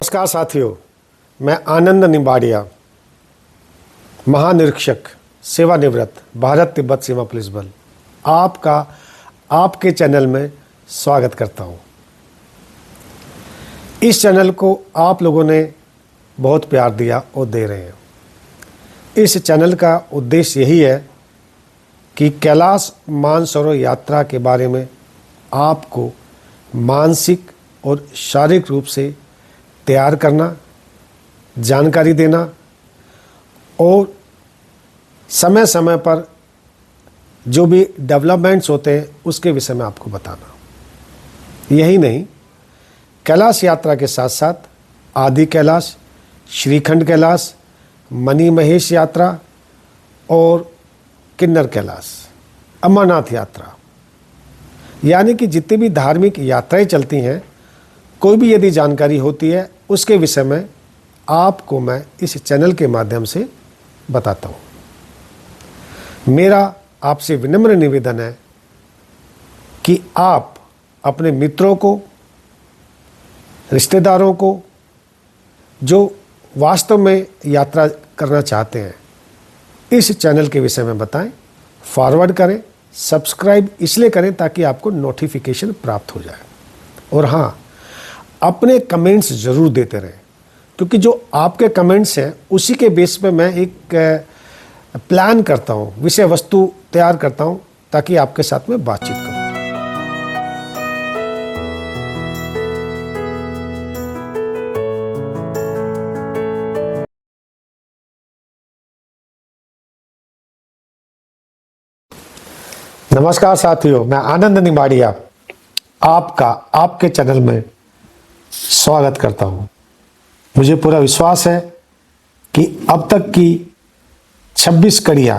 नमस्कार साथियों, मैं आनंद निबाड़िया, महानिरीक्षक सेवानिवृत्त भारत तिब्बत सीमा पुलिस बल, आपका आपके चैनल में स्वागत करता हूं। इस चैनल को आप लोगों ने बहुत प्यार दिया और दे रहे हैं। इस चैनल का उद्देश्य यही है कि कैलाश मानसरोवर यात्रा के बारे में आपको मानसिक और शारीरिक रूप से तैयार करना, जानकारी देना और समय समय पर जो भी डेवलपमेंट्स होते हैं उसके विषय में आपको बताना। यही नहीं, कैलाश यात्रा के साथ साथ आदि कैलाश, श्रीखंड कैलाश, मणि महेश यात्रा और किन्नर कैलाश, अमरनाथ यात्रा, यानी कि जितनी भी धार्मिक यात्राएं चलती हैं, कोई भी यदि जानकारी होती है उसके विषय में आपको मैं इस चैनल के माध्यम से बताता हूँ। मेरा आपसे विनम्र निवेदन है कि आप अपने मित्रों को, रिश्तेदारों को जो वास्तव में यात्रा करना चाहते हैं, इस चैनल के विषय में बताएं, फॉरवर्ड करें, सब्सक्राइब इसलिए करें ताकि आपको नोटिफिकेशन प्राप्त हो जाए। और हाँ, अपने कमेंट्स ज़रूर देते रहें, क्योंकि जो आपके कमेंट्स हैं उसी के बेस पे मैं एक प्लान करता हूँ, विषय वस्तु तैयार करता हूँ ताकि आपके साथ में बातचीत करूँ। नमस्कार साथियों, मैं आनंद निबाड़िया आपका आपके चैनल में स्वागत करता हूं। मुझे पूरा विश्वास है कि अब तक की 26 कड़ियां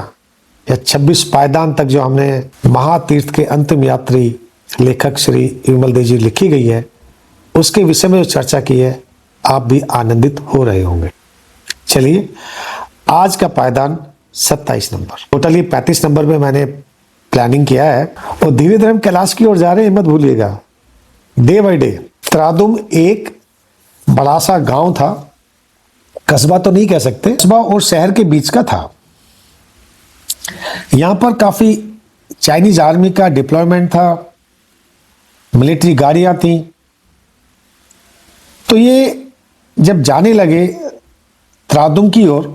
या 26 पायदान तक जो हमने महातीर्थ के अंतिम यात्री लेखक श्री विमल देव जी लिखी गई है, उसके विषय में जो चर्चा की है, आप भी आनंदित हो रहे होंगे। चलिए, आज का पायदान 27 नंबर, टोटली 35 नंबर में मैंने प्लानिंग किया है और धीरे धीरे हम कैलाश की ओर जा रहे हैं, मत भूलिएगा। Day by day. त्रादुम एक बड़ा सा गांव था, कस्बा तो नहीं कह सकते, कस्बा और शहर के बीच का था। यहां पर काफी चाइनीज आर्मी का डिप्लॉयमेंट था, मिलिट्री गाड़ियां थी। तो ये जब जाने लगे त्रादुम की ओर,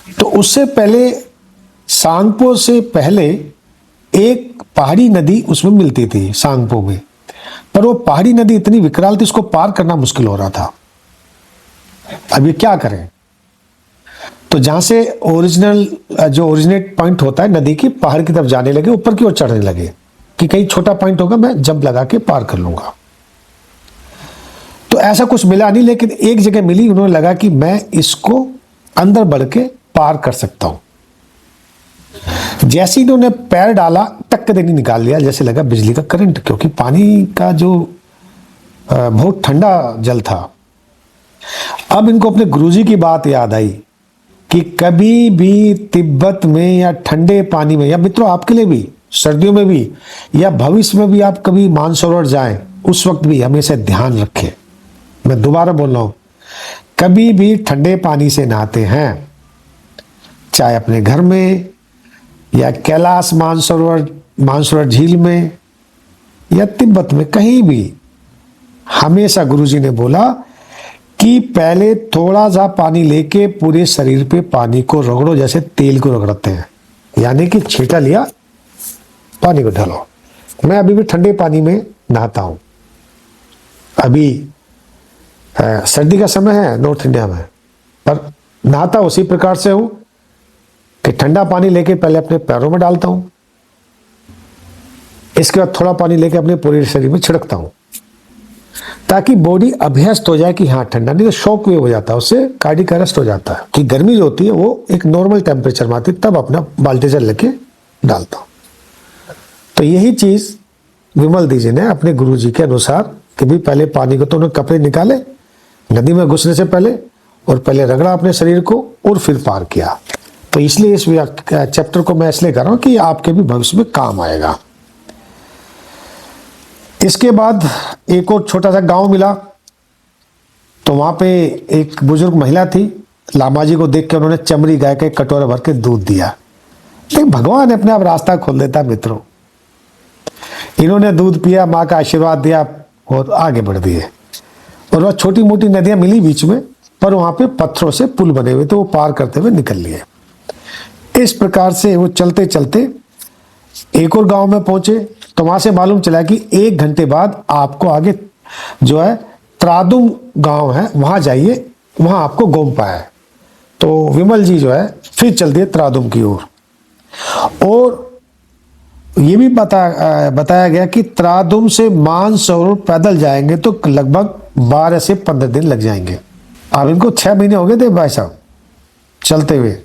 तो उससे पहले सांगपो से पहले एक पहाड़ी नदी उसमें मिलती थी सांगपो में, पर वो पहाड़ी नदी इतनी विकराल थी, उसको पार करना मुश्किल हो रहा था। अब ये क्या करें? तो जहां से ओरिजिनेट पॉइंट होता है नदी की, पहाड़ की तरफ जाने लगे, ऊपर की ओर चढ़ने लगे कि कहीं छोटा पॉइंट होगा, मैं जंप लगा के पार कर लूंगा। तो ऐसा कुछ मिला नहीं, लेकिन एक जगह मिली, उन्होंने लगा कि मैं इसको अंदर बढ़ के पार कर सकता हूं। जैसे ही उन्होंने पैर डाला, टक देनी निकाल लिया, जैसे लगा बिजली का करंट, क्योंकि पानी का जो बहुत ठंडा जल था। अब इनको अपने गुरुजी की बात याद आई कि कभी भी तिब्बत में या ठंडे पानी में, या मित्रों आपके लिए भी सर्दियों में भी या भविष्य में भी आप कभी मानसरोवर जाएं, उस वक्त भी हमेशा ध्यान रखें। मैं दोबारा बोल रहा हूं, कभी भी ठंडे पानी से नहाते हैं, चाहे अपने घर में या कैलाश मानसरोवर झील में या तिब्बत में, कहीं भी, हमेशा गुरुजी ने बोला कि पहले थोड़ा सा पानी लेके पूरे शरीर पे पानी को रगड़ो, जैसे तेल को रगड़ते हैं, यानी कि छींटा लिया, पानी को ढालो। मैं अभी भी ठंडे पानी में नहाता हूं। अभी सर्दी का समय है नॉर्थ इंडिया में, पर नहाता उसी प्रकार से हूं कि ठंडा पानी लेके पहले अपने पैरों में डालता हूं, इसके बाद थोड़ा पानी लेके अपने पूरे शरीर में छिड़कता हूं, ताकि बॉडी अभ्यस्त हो जाए कि हाँ ठंडा, नहीं तो शॉक वेव हो जाता है, उससे कार्डियक अरेस्ट हो जाता है। कि गर्मी जो होती है वो एक नॉर्मल टेम्परेचर में आती है, तब अपना बाल्टी जल लेके डालता हूं। तो यही चीज विमल दी जी ने अपने गुरुजी के अनुसार कि भी पहले पानी को, तो उन्होंने कपड़े निकाले नदी में घुसने से पहले, और पहले रगड़ा अपने शरीर को और फिर पार किया। तो इसलिए इस चैप्टर को मैं इसलिए कर रहा हूं कि आपके भी भविष्य में काम आएगा। इसके बाद एक और छोटा सा गांव मिला, तो वहां पे एक बुजुर्ग महिला थी, लामा जी को देख के उन्होंने चमड़ी गाय के कटोरा भर के दूध दिया। लेकिन भगवान अपने आप रास्ता खोल देता मित्रों। इन्होंने दूध पिया, माँ का आशीर्वाद दिया और आगे बढ़ दिए। और वह छोटी मोटी नदियां मिली बीच में, पर वहां पे पत्थरों से पुल बने हुए थे, वो पार करते हुए निकल लिए। इस प्रकार से वो चलते चलते एक और गांव में पहुंचे। तो वहां से मालूम चला कि 1 घंटे बाद आपको आगे जो है त्रादुम गांव है, वहां जाइए, वहां आपको गोम्पा है। तो विमल जी जो है फिर चल दिए त्रादुम की ओर। और ये भी बताया गया कि त्रादुम से मानसरोवर पैदल जाएंगे तो लगभग 12 से 15 दिन लग जाएंगे। अब इनको 6 महीने हो गए थे भाई साहब चलते हुए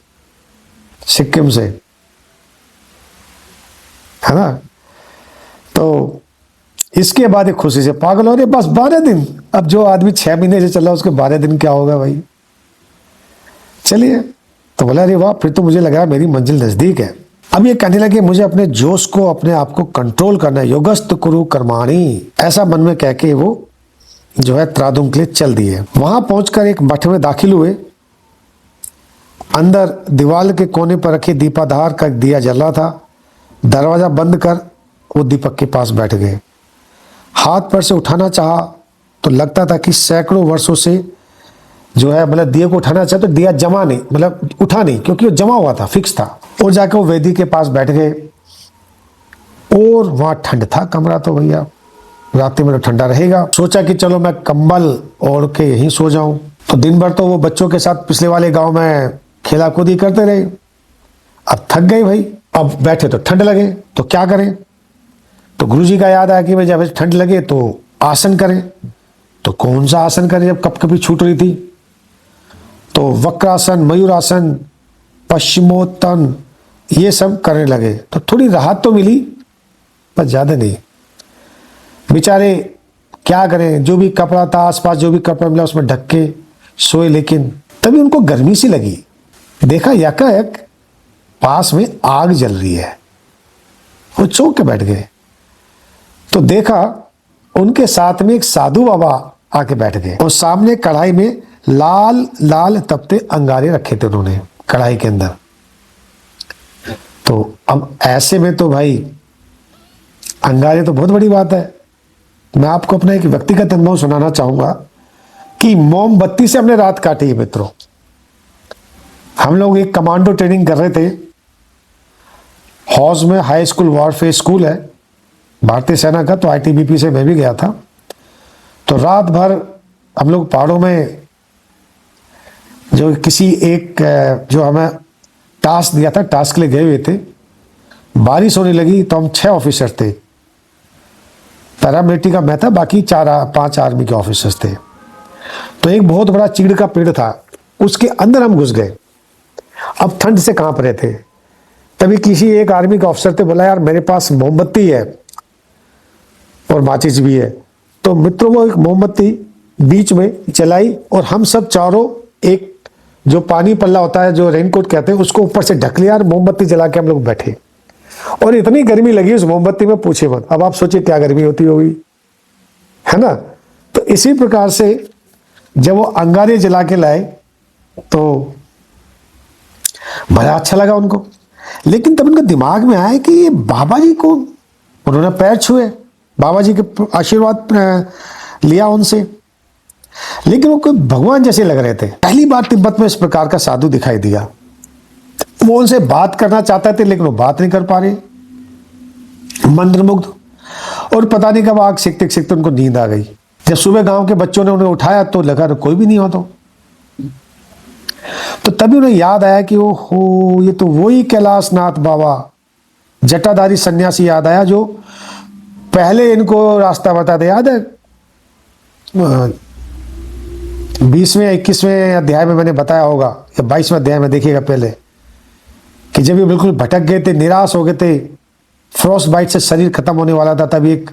सिक्किम से, है ना। तो इसके बाद एक खुशी से पागल हो रहे, बस 12 दिन। अब जो आदमी 6 महीने से चल रहा उसके 12 दिन क्या होगा भाई। चलिए, तो बोला अरे वाह, फिर तो मुझे लगा मेरी मंजिल नजदीक है। अब ये कहने लगे मुझे अपने जोश को, अपने आप को कंट्रोल करना है, योगस्त कुरु कर्माणी, ऐसा मन में कह के वो जो है त्रादुम के लिए चल दिए। वहां पहुंचकर एक मठ में दाखिल हुए। अंदर दीवार के कोने पर रखे दीपाधार का दिया जल रहा था। दरवाजा बंद कर वो दीपक के पास बैठ गए। हाथ पर से उठाना चाहा तो लगता था कि सैकड़ों वर्षों से जो है मतलब दिए को उठाना चाहे तो दिया जमा नहीं, मतलब उठा नहीं, क्योंकि वो जमा हुआ था, फिक्स था। और जाकर वो वेदी के पास बैठ गए। और वहां ठंड था कमरा, तो भैया रात में तो ठंडा रहेगा। सोचा कि चलो मैं कंबल ओढ़ के यहीं सो जाऊं। तो दिन भर तो वो बच्चों के साथ पिछले वाले गांव में खेला कूदी करते रहे। अब थक गए भाई, अब बैठे तो ठंड लगे, तो क्या करें। तो गुरुजी का याद आया कि भाई जब ठंड लगे तो आसन करें। तो कौन सा आसन करें जब कपकपी छूट रही थी। तो वक्रासन, मयूरासन, पश्चिमोत्तान, ये सब करने लगे। तो थोड़ी राहत तो मिली, पर ज्यादा नहीं। बेचारे क्या करें, जो भी कपड़ा था आसपास, जो भी कपड़ा मिला उसमें ढक के सोए। लेकिन तभी उनको गर्मी सी लगी। देखा यकायक पास में आग जल रही है। वो चौंक के बैठ गए। तो देखा उनके साथ में एक साधु बाबा आके बैठ गए और सामने कढ़ाई में लाल लाल तपते अंगारे रखे थे उन्होंने कढ़ाई के अंदर। तो अब ऐसे में तो भाई अंगारे तो बहुत बड़ी बात है। मैं आपको अपना एक व्यक्तिगत अनुभव सुनाना चाहूंगा कि मोमबत्ती से हमने रात काटी है मित्रों। हम लोग एक कमांडो ट्रेनिंग कर रहे थे। हौज में हाई स्कूल वॉरफेयर स्कूल है भारतीय सेना का, तो आईटीबीपी से मैं भी गया था। तो रात भर हम लोग पहाड़ों में जो किसी एक जो हमें टास्क दिया था, टास्क के लिए गए हुए थे। बारिश होने लगी तो हम 6 ऑफिसर थे। पैरामिलिट्री का मैं था, बाकी 4-5 आर्मी के ऑफिसर्स थे। तो एक बहुत बड़ा चीड़ का पेड़ था, उसके अंदर हम घुस गए। अब ठंड से कांप रहे थे। तभी किसी एक आर्मी के ऑफिसर थे, बोला यार मेरे पास मोमबत्ती है और माचिस भी है। तो मित्रों वो एक मोमबत्ती बीच में जलाई और हम सब चारों एक जो पानी पल्ला होता है, जो रेनकोट कहते हैं, उसको ऊपर से ढक लिया और मोमबत्ती जला के हम लोग बैठे। और इतनी गर्मी लगी उस मोमबत्ती में, पूछे मत। अब आप सोचिए क्या गर्मी होती होगी, है ना। तो इसी प्रकार से जब वो अंगारे जला के लाए तो बड़ा अच्छा लगा उनको। लेकिन तब उनके दिमाग में आया कि ये बाबा जी को, उन्होंने पैर छुए, बाबा जी के आशीर्वाद लिया उनसे, लेकिन वो कोई भगवान जैसे लग रहे थे। पहली बार तिब्बत में इस प्रकार का साधु दिखाई दिया। वो उनसे बात करना चाहते थे लेकिन वो बात नहीं कर पा रहे, मंत्रमुग्ध। और पता नहीं कब आग सेकते सेकते उनको नींद आ गई। जब सुबह गांव के बच्चों ने उन्हें उठाया तो लगा तो कोई भी नहीं हो। तो तभी उन्हें याद आया कि ओहो ये तो वही कैलाशनाथ बाबा जटाधारी सन्यासी याद आया जो पहले इनको रास्ता बताते। याद है 20वें 21वें अध्याय में मैंने बताया होगा, या 22वें अध्याय में देखिएगा पहले, कि जब ये बिल्कुल भटक गए थे, निराश हो गए थे, फ्रॉस्ट बाइट से शरीर खत्म होने वाला था, तभी एक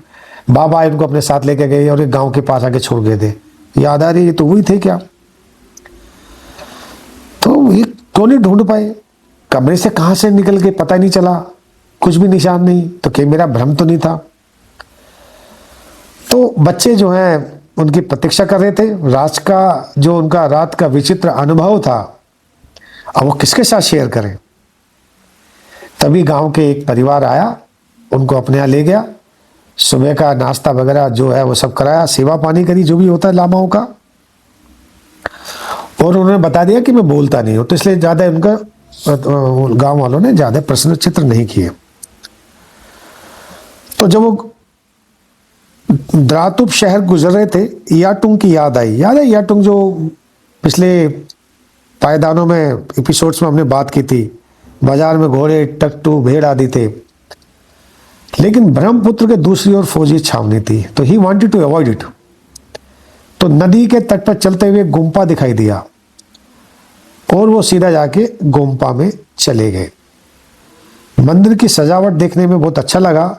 बाबा इनको अपने साथ लेके गए और एक गांव के पास आके छोड़ गए थे। याद आ रही है, तो वही थे क्या। तो ये क्यों नहीं ढूंढ पाए, कमरे से कहां से निकल के पता ही नहीं चला, कुछ भी निशान नहीं। तो क्या मेरा भ्रम तो नहीं था। तो बच्चे जो हैं उनकी प्रतीक्षा कर रहे थे। रात का जो उनका रात का विचित्र अनुभव था, अब वो किसके साथ शेयर करें। तभी गांव के एक परिवार आया, उनको अपने यहाँ ले गया, सुबह का नाश्ता वगैरह जो है वो सब कराया, सेवा पानी करी, जो भी होता है लामाओं का। और उन्होंने बता दिया कि मैं बोलता नहीं हूं, तो इसलिए ज्यादा उनका गांव वालों ने ज्यादा प्रश्न चित्र नहीं किए। तो जब वो द्रातुप शहर गुजर रहे थे, याटुंग की याद आई। याद है याटुंग, जो पिछले पायदानों में एपिसोड्स में हमने बात की थी। बाजार में घोड़े, टट्टू, भेड़ आदि थे, लेकिन ब्रह्मपुत्र के दूसरी ओर फौजी छावनी थी, तो he wanted to avoid it. तो नदी के तट पर चलते हुए गुम्पा दिखाई दिया और वो सीधा जाके गुम्पा में चले गए। मंदिर की सजावट देखने में बहुत अच्छा लगा।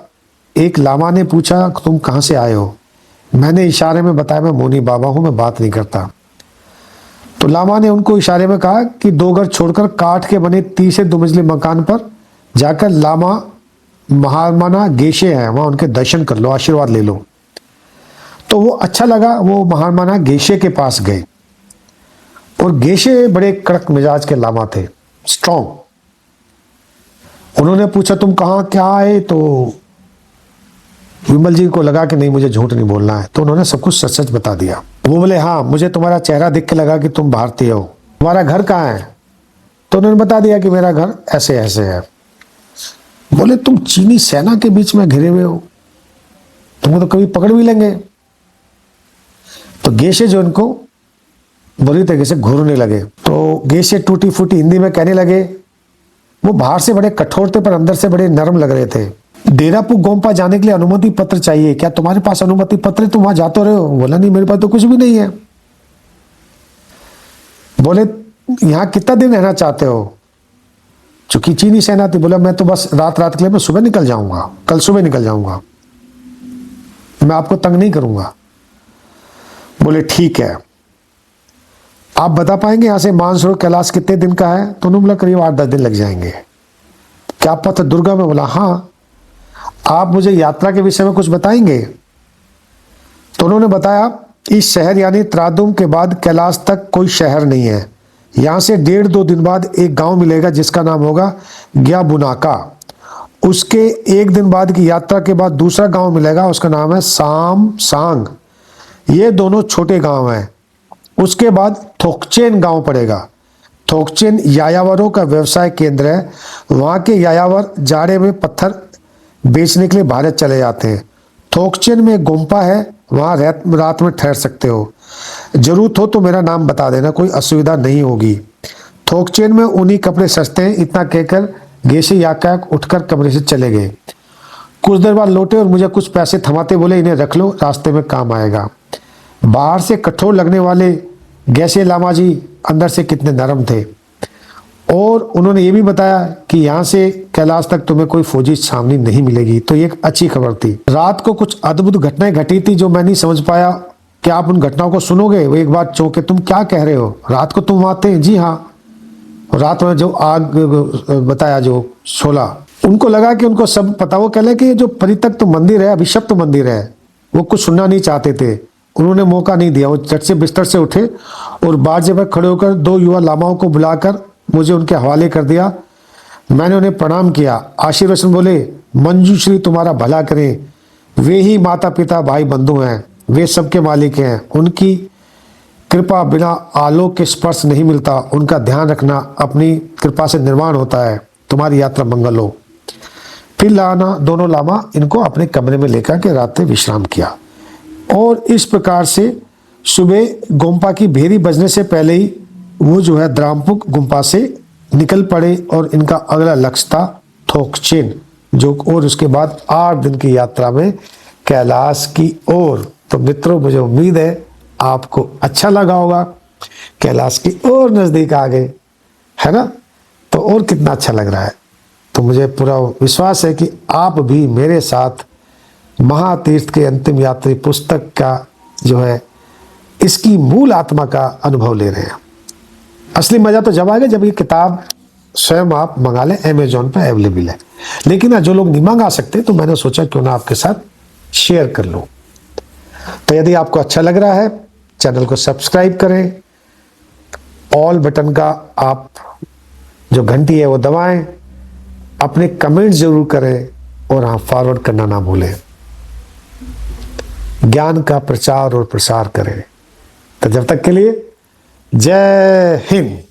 एक लामा ने पूछा, तुम कहाँ से आए हो? मैंने इशारे में बताया, मैं मोनी बाबा हूं, मैं बात नहीं करता। तो लामा ने उनको इशारे में कहा कि 2 घर छोड़कर काठ के बने 30 से 2 मंजिले मकान पर जाकर लामा महारमाना गेशे हैं, वहां उनके दर्शन कर लो, आशीर्वाद ले लो। तो वो अच्छा लगा, वो महारमाना गेशे के पास गए। और गेशे बड़े कड़क मिजाज के लामा थे, स्ट्रॉन्ग। उन्होंने पूछा, तुम कहाँ क्या आए? तो विमल जी को लगा कि नहीं, मुझे झूठ नहीं बोलना है, तो उन्होंने सब कुछ सच सच बता दिया। वो बोले, हाँ, मुझे तुम्हारा चेहरा देख के लगा कि तुम भारतीय हो। तुम्हारा घर कहाँ है? तो उन्होंने बता दिया कि मेरा घर ऐसे ऐसे है। बोले, तुम चीनी सेना के बीच में घिरे हुए हो, तुमको तो कभी पकड़ भी लेंगे। तो गेशे जो इनको बुरी तरीके से घूरने लगे। तो गेशे टूटी फूटी हिंदी में कहने लगे, वो बाहर से बड़े कठोर थे पर अंदर से बड़े नरम लग रहे थे। डेरापू गोम्पा जाने के लिए अनुमति पत्र चाहिए, क्या तुम्हारे पास अनुमति पत्र है? तुम वहां जाते रहे हो? बोला, नहीं, मेरे पास तो कुछ भी नहीं है। बोले, यहां कितना दिन रहना चाहते हो? चूंकि चीनी सेना थी। बोला, मैं तो बस रात रात के लिए, मैं सुबह निकल जाऊंगा, कल सुबह निकल जाऊंगा, मैं आपको तंग नहीं करूंगा। बोले, ठीक है, आप बता पाएंगे यहां से मानसरोवर कैलाश कितने दिन का है? तो उन्होंने बोला, करीब 8-10 दिन लग जाएंगे। क्या पथ दुर्गा में? बोला, हाँ। आप मुझे यात्रा के विषय में कुछ बताएंगे? तो उन्होंने बताया, इस शहर यानी त्रादुम के बाद कैलाश तक कोई शहर नहीं है। यहां से 1.5-2 दिन बाद एक गांव मिलेगा जिसका नाम होगा ग्याबुनाका। उसके 1 दिन बाद की यात्रा के बाद दूसरा गांव मिलेगा, उसका नाम है साम सांग। ये दोनों छोटे गांव हैं। उसके बाद थोकचेन गांव पड़ेगा। थोकचेन यायावरों का व्यवसाय केंद्र है। वहां के यायावर जाड़े में पत्थर बेचने के लिए भारत चले जाते हैं। थोकचेन में एक गुम्पा है, वहां रात में ठहर सकते हो। जरूरत हो तो मेरा नाम बता देना, कोई असुविधा नहीं होगी। थोकचेन में ऊनी कपड़े सस्ते हैं। इतना कहकर गेशे याकाक उठकर कमरे से चले गए। कुछ देर बाद लौटे और मुझे कुछ पैसे थमाते बोले, इन्हें रख लो, रास्ते में काम आएगा। बाहर से कठोर लगने वाले गेशे लामा जी अंदर से कितने नरम थे। और उन्होंने ये भी बताया कि यहाँ से कैलाश तक तुम्हें कोई फौजी छावनी नहीं मिलेगी। तो ये एक अच्छी खबर थी। रात को कुछ अद्भुत घटनाएं घटी थी जो मैं नहीं समझ पाया। क्या आप उन घटनाओं को सुनोगे? वो एक बार चौंके, तुम क्या कह रहे हो? रात को तुम वहां थे? जी हाँ। रात में जो आग बताया, जो शोला, उनको लगा कि उनको सब पता। वो कह रहे कि जो परित्यक्त मंदिर है, अभिशप्त मंदिर है, वो कुछ सुनना नहीं चाहते थे। उन्होंने मौका नहीं दिया। वो झट से बिस्तर से उठे और बारजे पर खड़े होकर 2 युवा लामाओं को बुलाकर मुझे उनके हवाले कर दिया। मैंने उन्हें प्रणाम किया, आशीर्वचन बोले, मंजूश्री तुम्हारा भला करें। वे ही माता पिता भाई बंधु हैं, वे सबके मालिक हैं। उनकी कृपा बिना आलोक के स्पर्श नहीं मिलता। उनका ध्यान रखना, अपनी कृपा से निर्माण होता है। तुम्हारी यात्रा मंगल हो। फिर लाना दोनों लामा इनको अपने कमरे में लेकर के रात में विश्राम किया। और इस प्रकार से सुबह गोम्पा की भेरी बजने से पहले ही वो जो है द्रामपुक गुम्पा से निकल पड़े और इनका अगला लक्ष्य था थोकचेन, जो और उसके बाद 8 दिन की यात्रा में कैलाश की ओर। तो मित्रों, मुझे उम्मीद है आपको अच्छा लगा होगा। कैलाश की ओर नजदीक आ गए, है ना? तो और कितना अच्छा लग रहा है। तो मुझे पूरा विश्वास है कि आप भी मेरे साथ महातीर्थ के अंतिम यात्री पुस्तक का जो है, इसकी मूल आत्मा का अनुभव ले रहे हैं। असली मजा तो जब आएगा जब ये किताब स्वयं आप मंगा लें, अमेजोन पे अवेलेबल है। लेकिन जो लोग नहीं मंगा सकते, तो मैंने सोचा क्यों ना आपके साथ शेयर कर लूं। तो यदि आपको अच्छा लग रहा है, चैनल को सब्सक्राइब करें, ऑल बटन का आप जो घंटी है वो दबाएं, अपने कमेंट जरूर करें और हाँ, फॉरवर्ड करना ना भूलें। ज्ञान का प्रचार और प्रसार करें। तो जब तक के लिए जय हिंद।